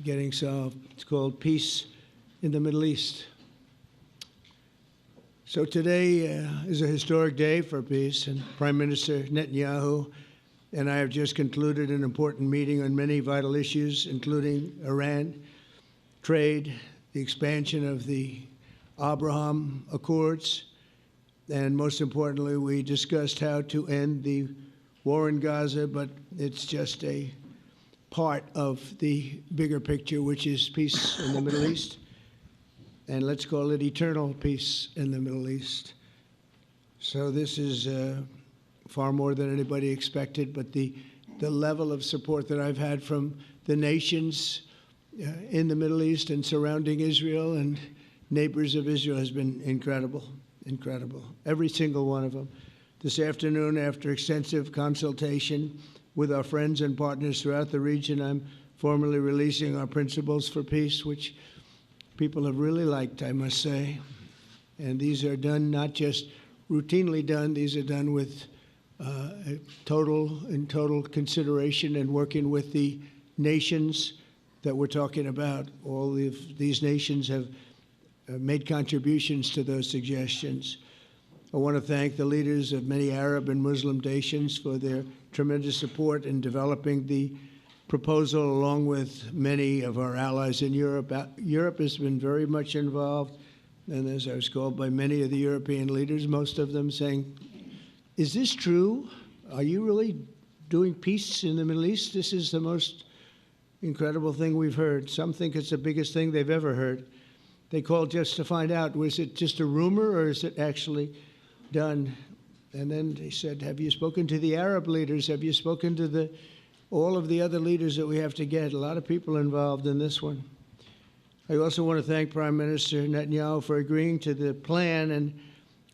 getting solved. It's called Peace in the Middle East. So today is a historic day for peace, and Prime Minister Netanyahu and I have just concluded an important meeting on many vital issues, including Iran, trade, the expansion of the Abraham Accords, and most importantly, we discussed how to end the war in Gaza, but it's just a part of the bigger picture, which is peace in the Middle East, and let's call it eternal peace in the Middle East. So this is far more than anybody expected, but the level of support that I've had from the nations in the Middle East and surrounding Israel and neighbors of Israel has been incredible, incredible. Every single one of them. This afternoon, after extensive consultation with our friends and partners throughout the region, I'm formally releasing our principles for peace, which people have really liked, I must say. And these are done not just routinely done, these are done with total consideration and working with the nations that we're talking about. All of these nations have made contributions to those suggestions. I want to thank the leaders of many Arab and Muslim nations for their tremendous support in developing the proposal, along with many of our allies in Europe. Europe has been very much involved, and as I was called by many of the European leaders, most of them saying, is this true? Are you really doing peace in the Middle East? This is the most incredible thing we've heard. Some think it's the biggest thing they've ever heard. They called just to find out, was it just a rumor or is it actually done? And then they said, have you spoken to the Arab leaders? Have you spoken to all of the other leaders that we have to get? A lot of people involved in this one. I also want to thank Prime Minister Netanyahu for agreeing to the plan and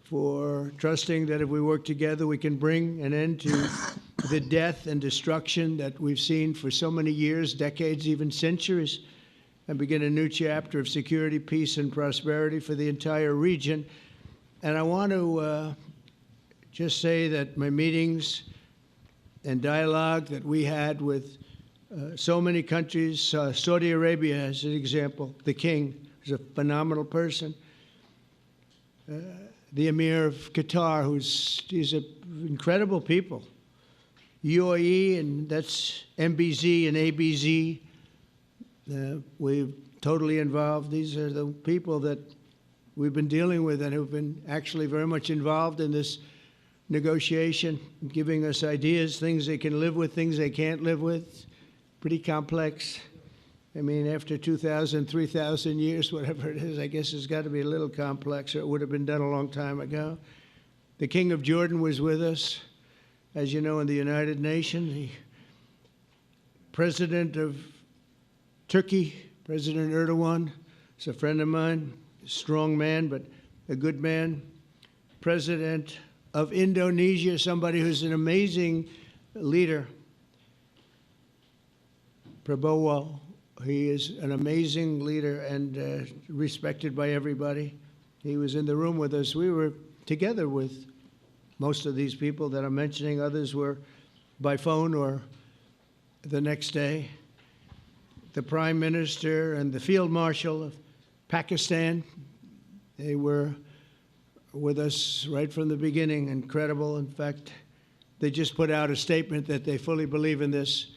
for trusting that if we work together, we can bring an end to the death and destruction that we've seen for so many years, decades, even centuries, and begin a new chapter of security, peace, and prosperity for the entire region. And I want to just say that my meetings and dialogue that we had with so many countries, Saudi Arabia as an example, the king is a phenomenal person. The Emir of Qatar, he's incredible people. UAE, and that's MBZ and ABZ. We're totally involved. These are the people that we've been dealing with and who've been actually very much involved in this negotiation, giving us ideas, things they can live with, things they can't live with. Pretty complex. I mean, after 2,000, 3,000 years, whatever it is, I guess it's got to be a little complex, or it would have been done a long time ago. The King of Jordan was with us, as you know, in the United Nations. The President of Turkey, President Erdogan, is a friend of mine, a strong man, but a good man. President of Indonesia, somebody who's an amazing leader, Prabowo. He is an amazing leader and respected by everybody. He was in the room with us. We were together with most of these people that I'm mentioning. Others were by phone or the next day. The Prime Minister and the Field Marshal of Pakistan, they were with us right from the beginning. Incredible. In fact, they just put out a statement that they fully believe in this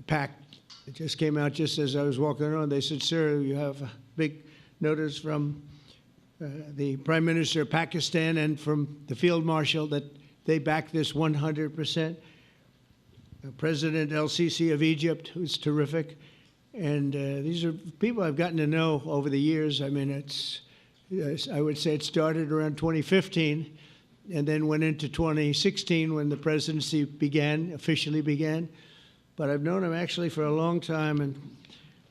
pact. It just came out just as I was walking around. They said, sir, you have a big notice from the Prime Minister of Pakistan and from the Field Marshal that they back this 100%. President El-Sisi of Egypt, who's terrific. And these are people I've gotten to know over the years. I mean, I would say it started around 2015 and then went into 2016 when the presidency officially began. But I've known him actually for a long time, and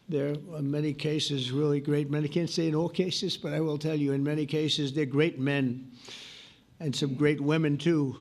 there are many cases really great men. I can't say in all cases, but I will tell you in many cases they're great men and some great women too.